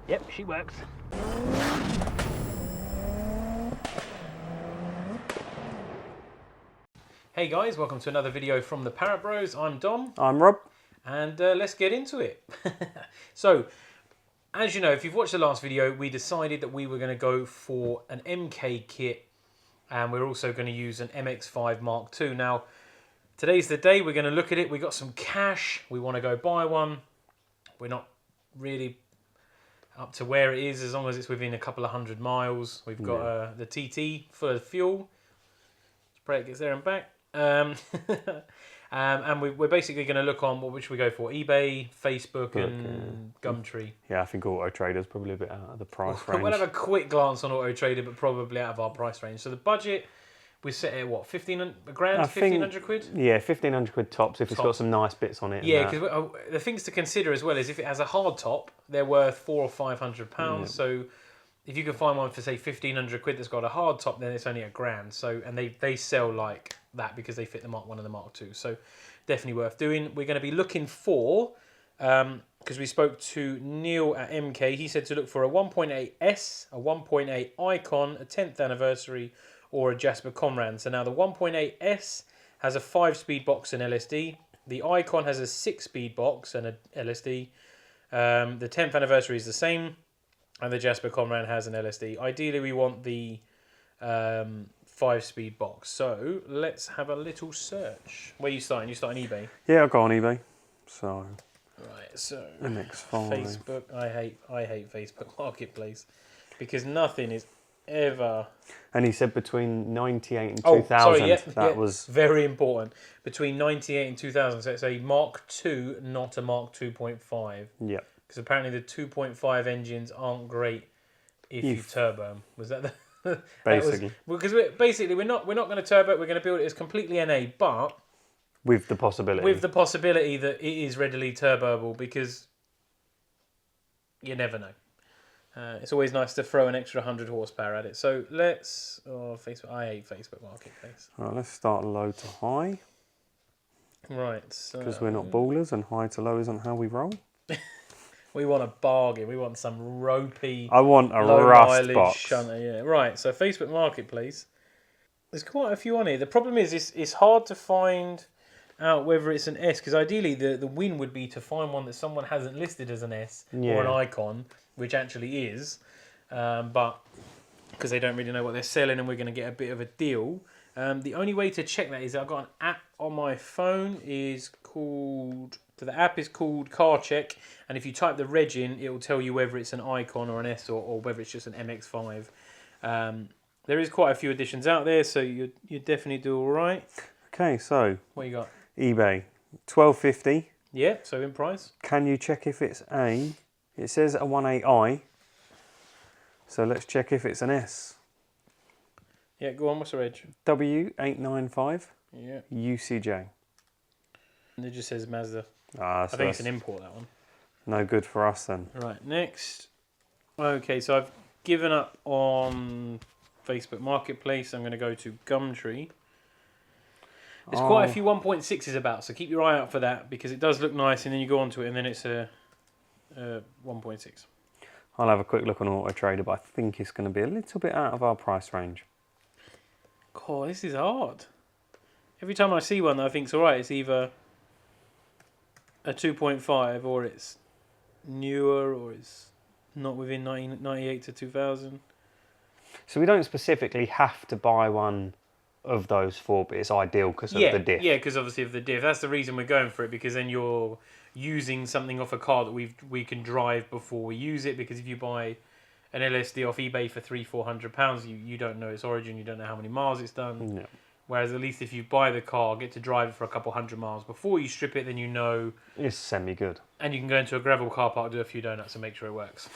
Yep, she works. Hey guys, welcome to another video from the Parrott Bros. I'm Dom. I'm Rob. And let's get into it. So, as you know, if you've watched the last video, we decided that we were going to go for an MK kit. And we're also going to use an MX5 Mark II. Now, today's the day. We're going to look at it. We got some cash. We want to go buy one. We're not really up to where it is as long as it's within a couple of 100 miles. We've got the TT for fuel. Spray it gets there and back. And we're basically going to look on what should we go for? eBay, Facebook, and Gumtree. Yeah, I think Auto Trader's probably a bit out of the price range. We'll have a quick glance on Auto Trader, but probably out of our price range. So the budget we set at what, 1,500 grand, 1,500 quid? Yeah, 1,500 quid tops if it's got some nice bits on it. Yeah, because the things to consider as well is if it has a hard top, they're worth £400 or £500. Yeah. So if you can find one for say 1,500 quid that's got a hard top, then it's only £1,000. So and they sell like that because they fit the Mark 1 and the Mark 2. So definitely worth doing. We're going to be looking for, because we spoke to Neil at MK, he said to look for a 1.8S, a 1.8 Icon, a 10th anniversary, or a Jasper Comran. So now the 1.8S has a 5-speed box and LSD. The Icon has a 6-speed box and a LSD. The 10th anniversary is the same, and the Jasper Comran has an LSD. Ideally, we want the 5-speed box. So let's have a little search. Where are you starting? You starting eBay? Yeah, I'll go on eBay. So right. So MX5. Facebook. I hate Facebook Marketplace because nothing is ever. And he said between 98 and 2000. That was very important. Between 98 and 2000. So it's a Mark II, not a Mark 2.5. Yeah. Because apparently the 2.5 engines aren't great if you turbo them. Was that the? Basically. Because we're not going to turbo it. We're going to build it as completely NA, but with the possibility that it is readily turboable, because you never know. It's always nice to throw an extra 100 horsepower at it. So let's... Oh, Facebook. I hate Facebook Marketplace. Right, let's start low to high. Right, so... Because we're not ballers and high to low isn't how we roll. We want a bargain. We want some ropey... I want a rust box. Shunter, yeah. Right, so Facebook Marketplace. There's quite a few on here. The problem is it's hard to find out whether it's an S, because ideally the win would be to find one that someone hasn't listed as an S or an Icon, which actually is, but because they don't really know what they're selling and we're going to get a bit of a deal. The only way to check that is I've got an app on my phone is called... So the app is called Car Check, and if you type the reg in, it will tell you whether it's an Icon or an S or whether it's just an MX5. There is quite a few editions out there, so you definitely do all right. Okay, so... What you got? eBay, $12.50. Yeah, so in price. Can you check if it's a... It says a 1.8i, so let's check if it's an S. Yeah, go on, what's the reg? W895 yeah. UCJ. And it just says Mazda. So I think it's an import, that one. No good for us then. Right, next. Okay, so I've given up on Facebook Marketplace. I'm going to go to Gumtree. There's quite a few 1.6s about, so keep your eye out for that, because it does look nice, and then you go onto it, and then it's a 1.6. I'll have a quick look on Auto Trader, but I think it's going to be a little bit out of our price range. God, this is hard. Every time I see one that I think's alright, it's either a 2.5 or it's newer or it's not within 1998 to 2000. So we don't specifically have to buy one of those four, but it's ideal because of the diff. Yeah, because obviously of the diff. That's the reason we're going for it, because then you're using something off a car that we can drive before we use it. Because if you buy an LSD off eBay for £300-400, you don't know its origin, you don't know how many miles it's done. No. Whereas at least if you buy the car, get to drive it for a couple 100 miles before you strip it, then you know it's semi-good. And you can go into a gravel car park, do a few donuts and make sure it works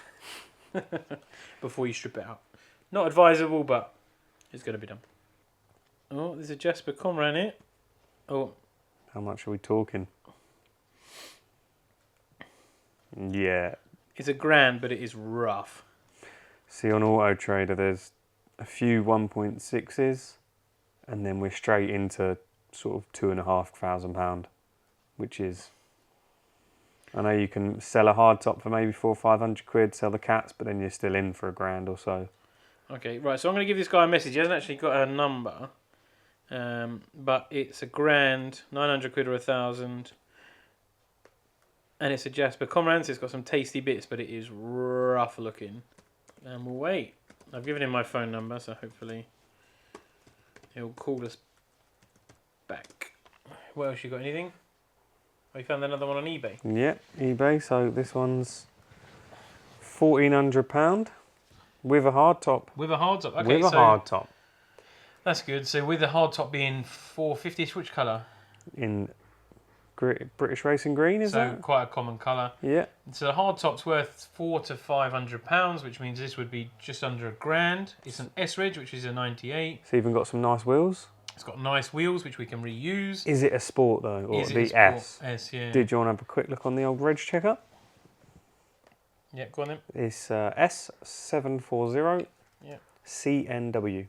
before you strip it out. Not advisable, but it's going to be done. Oh, there's a Jasper Comran here. Oh. How much are we talking? Yeah. It's £1,000, but it is rough. See, on Auto Trader, there's a few 1.6s, and then we're straight into sort of £2,500, which is I know you can sell a hard top for maybe 400 or 500 quid, sell the cats, but then you're still in for £1,000 or so. Okay, right. So I'm going to give this guy a message. He hasn't actually got a number, but it's £1,000, 900 quid or 1,000, and it's a Jasper Comrade. So it's got some tasty bits, but it is rough looking. And we'll wait. I've given him my phone number, so hopefully he'll call us back. What else you got? Anything? Oh, you found another one on eBay? Yeah, eBay. So this one's £1,400 with a hard top. With a hard top? Okay, with a hard top. That's good. So with the hard top being 450, which colour? In British Racing Green, is that? So quite a common colour. Yeah. So the hard top's worth £400 to £500, which means this would be just under £1,000. It's an S-Reg, which is a 98. It's even got some nice wheels. It's got nice wheels, which we can reuse. Is it a sport though, or Is it the a sport? S? S, yeah. Did you want to have a quick look on the old reg checker? Yeah, go on then. It's S740 Yeah. CNW.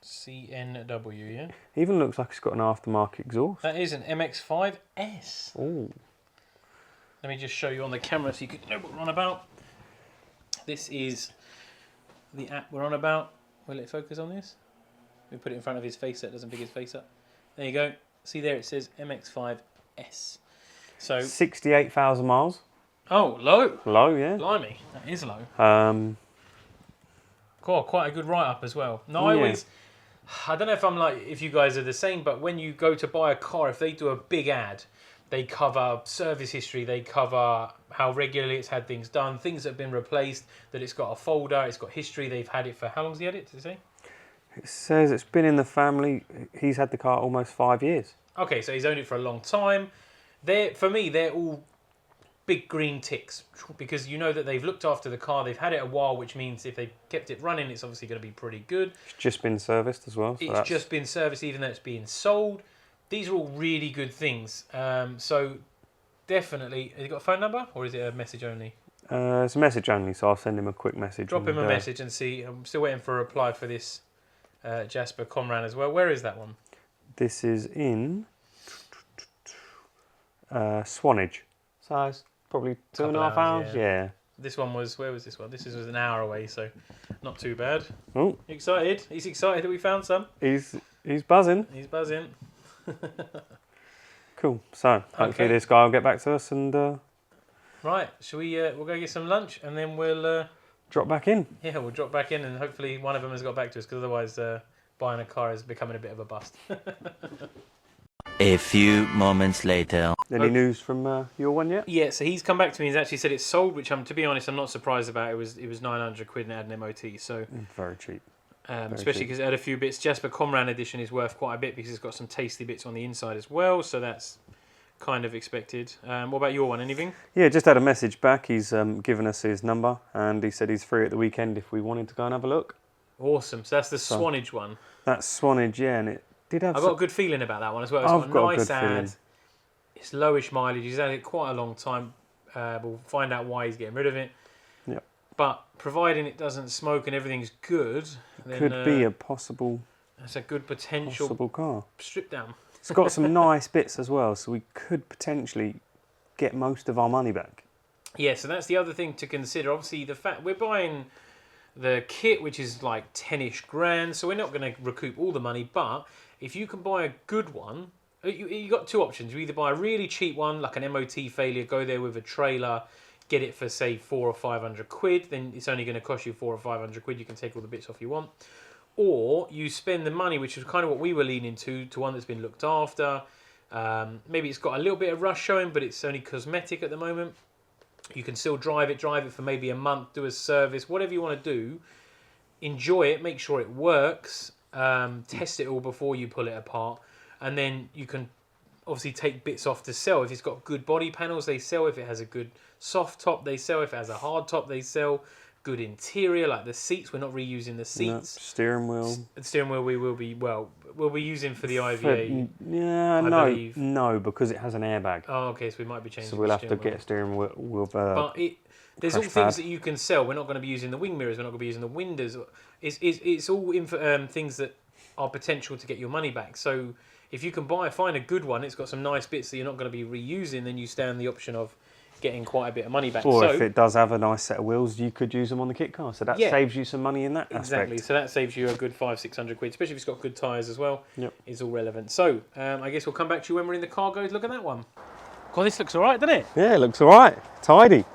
CNW, yeah. Even looks like it's got an aftermarket exhaust. That is an MX-5S. Oh. Let me just show you on the camera so you can know what we're on about. This is the app we're on about. Will it focus on this? We put it in front of his face so it doesn't pick his face up. There you go. See there it says MX-5S. So 68,000 miles. Oh, low. Low, yeah. Blimey, that is low. Cool, quite a good write-up as well. No, I don't know if you guys are the same, but when you go to buy a car, if they do a big ad, they cover service history, they cover how regularly it's had things done, things that have been replaced, that it's got a folder, it's got history, they've had it for, how long's he had it, did it say? It says it's been in the family, he's had the car almost 5 years. Okay, so he's owned it for a long time. For me, they're all big green ticks, because you know that they've looked after the car, they've had it a while, which means if they kept it running, it's obviously going to be pretty good. It's just been serviced as well. So it's just been serviced, even though it's being sold. These are all really good things. So definitely, has he got a phone number, or is it a message only? It's a message only, so I'll send him a quick message. Drop him a message and see. I'm still waiting for a reply for this Jasper Comrade as well. Where is that one? This is in Swanage. So it's probably 2.5 hours. Yeah. This one was, where was this one? This was an hour away, so not too bad. Oh. You excited? He's excited that we found some. He's buzzing. He's buzzing. Cool. So hopefully this guy will get back to us and right. Shall we? We'll go get some lunch and then we'll drop back in. Yeah, we'll drop back in and hopefully one of them has got back to us, because otherwise buying a car is becoming a bit of a bust. A few moments later. Any news from your one yet? Yeah, so he's come back to me and he's actually said it's sold, which to be honest, I'm not surprised about. It was 900 quid and it had an MOT, so very cheap. Especially because it had a few bits. Jasper Comrade edition is worth quite a bit because it's got some tasty bits on the inside as well, so that's kind of expected. What about your one? Anything? Yeah, just had a message back. He's given us his number and he said he's free at the weekend if we wanted to go and have a look. Awesome. So that's the Swanage one. That's Swanage, yeah, and it did have. I've got a good feeling about that one as well. It's got a nice ad. It's lowish mileage. He's had it quite a long time. We'll find out why he's getting rid of it. Yep. But providing it doesn't smoke and everything's good, then could be a possible. That's a good potential car. Strip down. It's got some nice bits as well, so we could potentially get most of our money back. Yeah, so that's the other thing to consider. Obviously, the fact we're buying the kit, which is like 10-ish grand, so we're not going to recoup all the money. But if you can buy a good one, you got two options. You either buy a really cheap one, like an MOT failure, go there with a trailer, get it for say 400 or 500 quid. Then it's only going to cost you 400 or 500 quid. You can take all the bits off you want. Or you spend the money, which is kind of what we were leaning to one that's been looked after. Maybe it's got a little bit of rust showing, but it's only cosmetic at the moment. You can still drive it for maybe a month, do a service, whatever you want to do. Enjoy it, make sure it works, test it all before you pull it apart. And then you can obviously take bits off to sell. If it's got good body panels, they sell. If it has a good soft top, they sell. If it has a hard top, they sell. Good interior, like the seats. We're not reusing the seats. No, steering wheel. The steering wheel we'll be using for the IVA. Yeah, no, because it has an airbag. Oh, okay, so we might be changing. So we'll have to get a steering wheel. But there's all things that you can sell. We're not going to be using the wing mirrors. We're not going to be using the windows. It's all things that are potential to get your money back. So if you can find a good one, it's got some nice bits that you're not going to be reusing, then you stand the option of getting quite a bit of money back. Or so, if it does have a nice set of wheels, you could use them on the kit car. So that saves you some money in that exactly. aspect. So that saves you a good 500-600 quid, especially if it's got good tyres as well. Yep. It's all relevant. So I guess we'll come back to you when we're in the car. Go look at that one. God, this looks all right, doesn't it? Yeah, it looks all right. Tidy.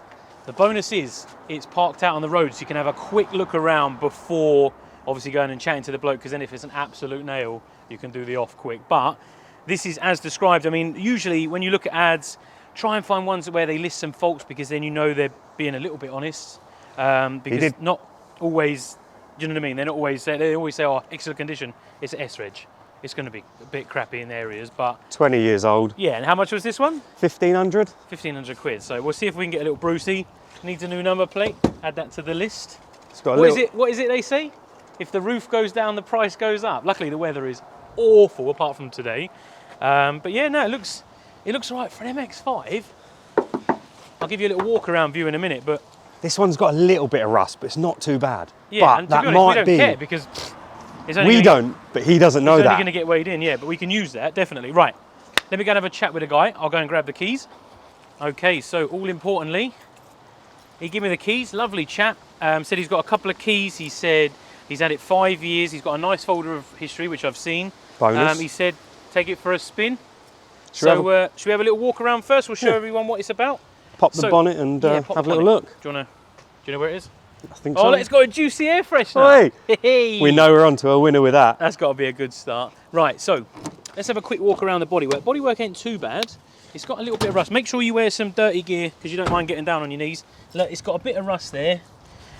The bonus is it's parked out on the road, so you can have a quick look around before obviously going and chatting to the bloke, because then if it's an absolute nail, you can do the off quick. But this is as described. I mean, usually when you look at ads, try and find ones where they list some faults, because then you know they're being a little bit honest. Because not always, do you know what I mean? They're not always, they always say, oh, excellent condition. It's an S-Reg. It's going to be a bit crappy in areas, but 20 years old. yeah. And how much was this one? 1,500. 1,500 quid. So we'll see if we can get a little Brucey. Needs a new number plate. Add that to the list. It's got a What is it they say? If the roof goes down, the price goes up. Luckily, the weather is awful apart from today. But yeah, no, it looks all right for an MX-5. I'll give you a little walk around view in a minute, but This one's got a little bit of rust, but it's not too bad. yeah, but and to that be honest, might we don't be. care because it's only We gonna, don't, but he doesn't know it's only that. going to get weighed in, yeah. But we can use that definitely. Right, let me go and have a chat with a guy. I'll go and grab the keys. Okay, so all importantly, he gave me the keys. Lovely chap. Said he's got a couple of keys. He said he's had it 5 years. He's got a nice folder of history, which I've seen. Bonus. He said take it for a spin. Should Should we have a little walk around first? We'll show everyone what it's about. Pop the bonnet and pop have a the little bonnet. look. Do you know where it is? I think Oh, so. it's got a juicy air freshener. Hey! We know we're on to a winner with that. That's got to be a good start. Right, so let's have a quick walk around the bodywork. Bodywork ain't too bad. It's got a little bit of rust. Make sure you wear some dirty gear because you don't mind getting down on your knees. Look, it's got a bit of rust there.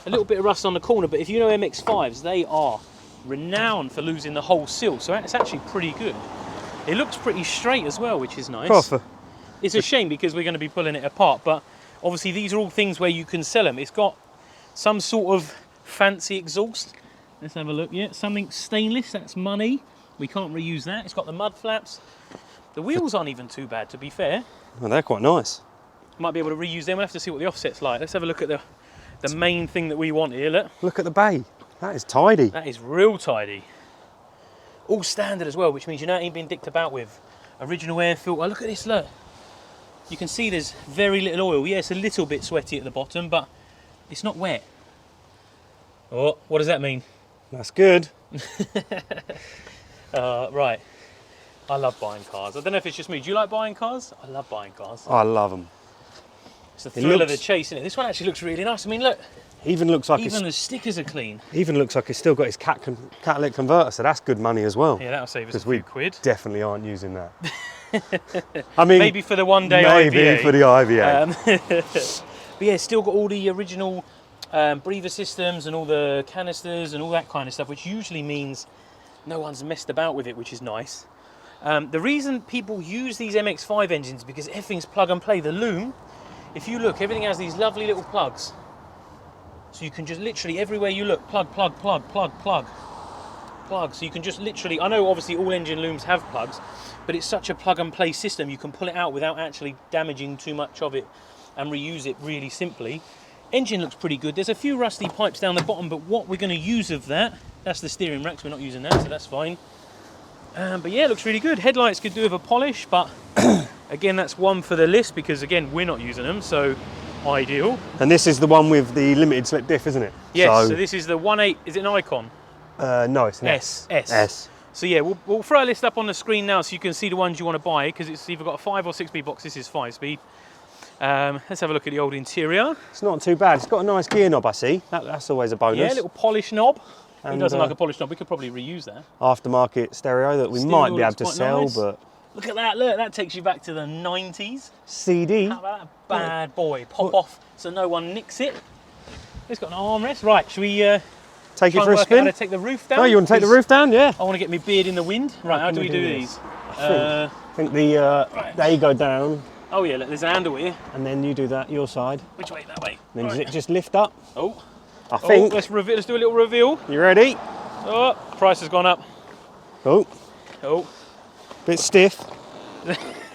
A little bit of rust on the corner, but if you know MX-5s, they are renowned for losing the whole sill, so it's actually pretty good. It looks pretty straight as well, which is nice. It's a shame because we're going to be pulling it apart, but obviously these are all things where you can sell them. It's got some sort of fancy exhaust. Let's have a look. Yeah, something stainless, that's money. We can't reuse that. It's got the mud flaps. The wheels aren't even too bad, to be fair. Well, they're quite nice. Might be able to reuse them. We'll have to see what the offset's like. Let's have a look at the main thing that we want here. Look at the bay. That is tidy. That is real tidy. All standard as well, which means you know it ain't been dicked about with. Original air filter. Look at this, look. You can see there's very little oil. Yeah, it's a little bit sweaty at the bottom, but it's not wet. Oh, what does that mean? That's good. Right. I love buying cars. I don't know if it's just me. Do you like buying cars? I love buying cars. I love them. It's the thrill of the chase, isn't it? This one actually looks really nice. I mean, look. Even looks like Even the stickers are clean. Even looks like it's still got his catalytic converter, so that's good money as well. Yeah, that'll save us a Because we few quid. definitely aren't using that. I mean, Maybe for the one day maybe IVA. for the IVA. But yeah, it's still got all the original breather systems and all the canisters and all that kind of stuff, which usually means no one's messed about with it, which is nice. The reason people use these MX-5 engines is because everything's plug and play. The loom, if you look, everything has these lovely little plugs. So you can just literally, everywhere you look, plug, plug, plug, plug, plug, plug. So you can just literally, I know obviously all engine looms have plugs, but it's such a plug and play system, you can pull it out without actually damaging too much of it and reuse it really simply. Engine looks pretty good. There's a few rusty pipes down the bottom, but what we're going to use of that's the steering racks, we're not using that, so that's fine. But yeah, it looks really good. Headlights could do with a polish, but again, that's one for the list because again, we're not using them, so ideal. And this is the one with the limited slip diff, isn't it? Yes, so this is the 1.8, is it an Icon? No, it's an S. So yeah, we'll throw a list up on the screen now so you can see the ones you want to buy because it's either got a 5 or 6-speed box. This is 5-speed. Let's have a look at the old interior. It's not too bad. It's got a nice gear knob, I see. That's always a bonus. Yeah, little polish knob. Who And, doesn't like a polish knob? We could probably reuse that. Aftermarket stereo that we Stereo might be able looks to quite sell, nice. but Look at that, look, that takes you back to the 90s. CD. How about that bad boy? Pop off so no one nicks it. It's got an armrest. Right, should we Take it try for and a work out spin. how to take the roof down? Oh, you want to take the 'Cause roof down? Yeah. I want to get my beard in the wind. Right, how do we do these? I think the they go down, Oh yeah, look, there's an handle here. and then you do that your side. Which way? That way. Then does Right. it just lift up? Oh, I think. let's do a little reveal. You ready? Oh, price has gone up. Oh, Oh, bit stiff.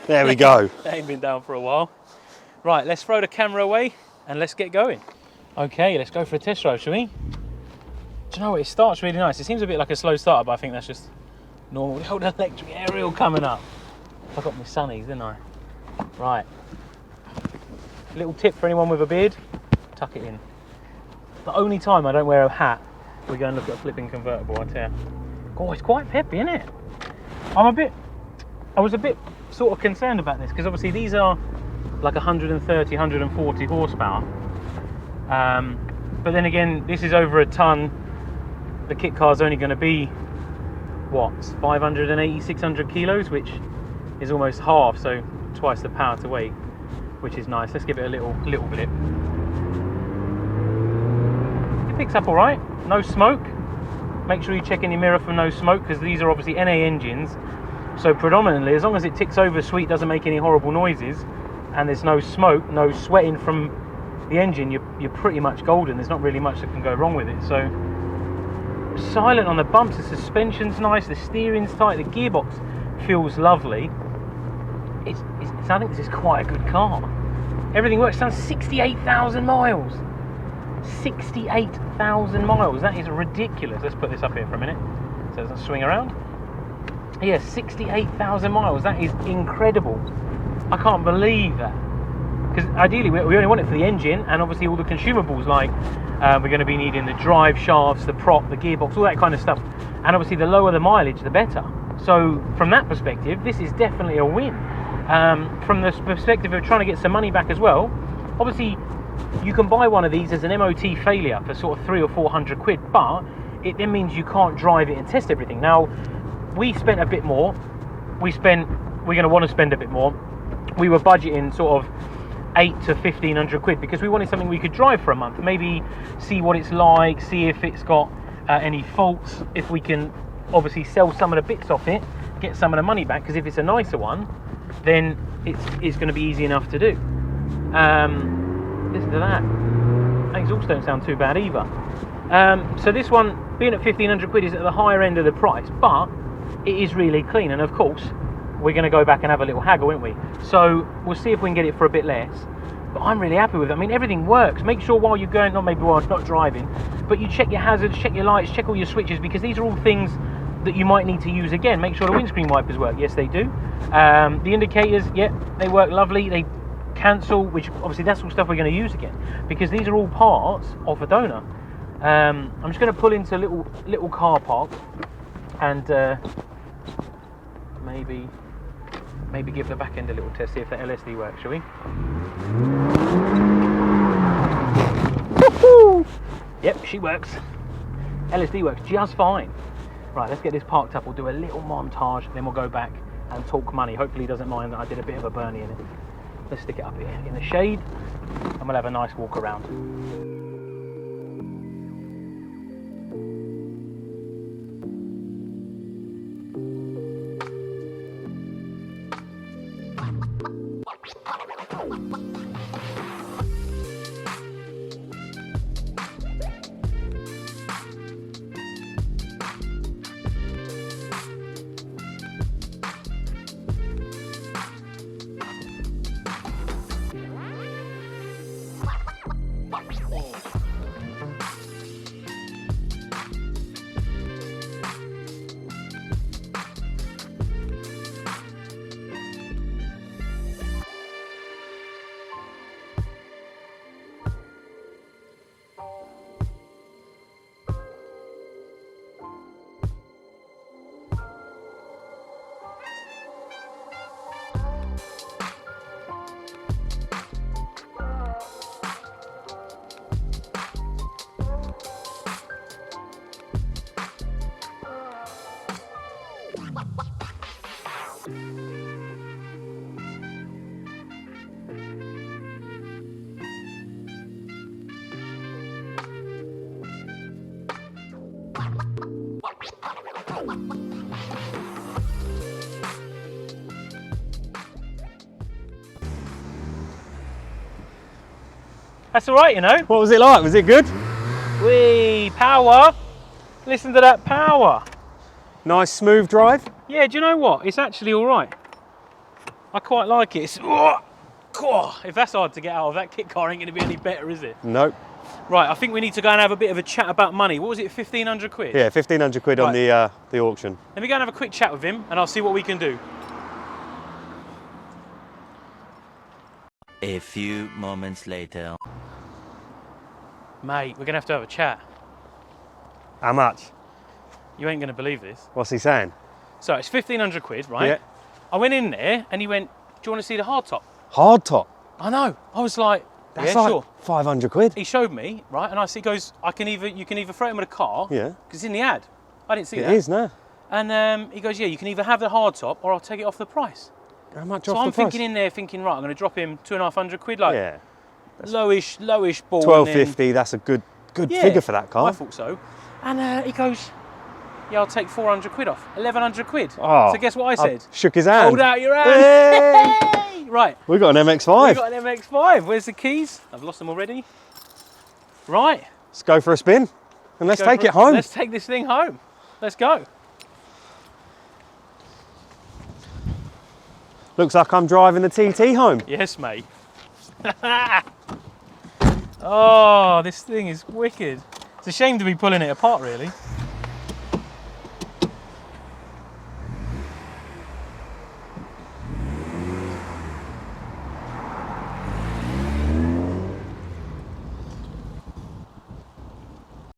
There we go. that ain't been down for a while. Right, let's throw the camera away and let's get going. Okay, let's go for a test drive, shall we? Do you know what? It starts really nice. It seems a bit like a slow starter, but I think that's just normal. The old electric aerial coming up. I got my sunnies, didn't I? Right. Little tip for anyone with a beard, tuck it in. The only time I don't wear a hat, we go and look at a flipping convertible, I tell you. Oh, it's quite peppy, isn't it? I was a bit sort of concerned about this, because obviously these are like 130, 140 horsepower. But then again, this is over a ton. The kit car's only going to be, what, 580, 600 kilos, which is almost half, so twice the power to weight, which is nice. Let's give it a little blip. It picks up all right, no smoke. Make sure you check in your mirror for no smoke, because these are obviously NA engines. So predominantly, as long as it ticks over sweet, doesn't make any horrible noises, and there's no smoke, no sweating from the engine, you're pretty much golden. There's not really much that can go wrong with it. So silent on the bumps, the suspension's nice, the steering's tight, the gearbox feels lovely. I think this is quite a good car. Everything works. It's done 68,000 miles. 68,000 miles. That is ridiculous. Let's put this up here for a minute so it doesn't swing around. Yeah, 68,000 miles. That is incredible. I can't believe that. Because ideally we only want it for the engine and obviously all the consumables, like we're going to be needing the drive shafts, the prop, the gearbox, all that kind of stuff. And obviously the lower the mileage, the better. So from that perspective, this is definitely a win. From the perspective of trying to get some money back as well, obviously you can buy one of these as an MOT failure for sort of 300 or 400 quid, but it then means you can't drive it and test everything. Now, we spent a bit more. We're going to want to spend a bit more. We were budgeting sort of 800 to 1,500 quid because we wanted something we could drive for a month, maybe see what it's like, see if it's got any faults, if we can obviously sell some of the bits off it, get some of the money back, because if it's a nicer one, then it's going to be easy enough to do. Listen to that. The exhausts don't sound too bad either. So this one, being at 1,500 quid, is at the higher end of the price, but it is really clean, and of course we're going to go back and have a little haggle, won't we? So we'll see if we can get it for a bit less, but I'm really happy with it. I mean, everything works. Make sure while you're going, not driving, but you check your hazards, check your lights, check all your switches, because these are all things that you might need to use again. Make sure the windscreen wipers work. Yes, they do. The indicators, yeah, they work lovely. They cancel, which obviously that's all stuff we're going to use again, because these are all parts of a donor. I'm just going to pull into a little car park and maybe give the back end a little test, see if the LSD works, shall we? Woohoo! Yep, she works. LSD works just fine. Right, let's get this parked up. We'll do a little montage, then we'll go back and talk money. Hopefully he doesn't mind that I did a bit of a Bernie in it. Let's stick it up here in the shade and we'll have a nice walk around. That's all right, you know. What was it like? Was it good? Whee, power. Listen to that power. Nice smooth drive? Yeah, do you know what? It's actually all right. I quite like it. It's, if that's hard to get out of, that kit car ain't going to be any better, is it? Nope. Right, I think we need to go and have a bit of a chat about money. What was it, 1,500 quid? Yeah, 1,500 quid on the auction. Let me go and have a quick chat with him and I'll see what we can do. A few moments later. Mate, we're going to have a chat. How much? You ain't going to believe this. What's he saying? So it's 1,500 quid, right? Yeah. I went in there and he went, do you want to see the hard top? Hard top. I know. I was like, That's yeah, like sure. 500 quid. He showed me, right? And he goes, you can either throw it in with a car. Yeah. Because it's in the ad. I didn't see that. It is now. And he goes, yeah, you can either have the hard top or I'll take it off the price. How much So off I'm the price? thinking in there, thinking, right, I'm going to drop him 2,500 quid, like Yeah. lowish ball. 1250. That's a good figure for that car. I thought so. And he goes, yeah, I'll take 400 quid off. 1,100 quid. Oh, So guess what I said? shook his hand. Hold out your hand. Hey! Right. We got an MX-5. We got an MX-5. Where's the keys? I've lost them already. Right. Let's go for a spin and let's take it home. Let's take this thing home. Let's go. Looks like I'm driving the TT home. Yes, mate. Oh, this thing is wicked. It's a shame to be pulling it apart, really.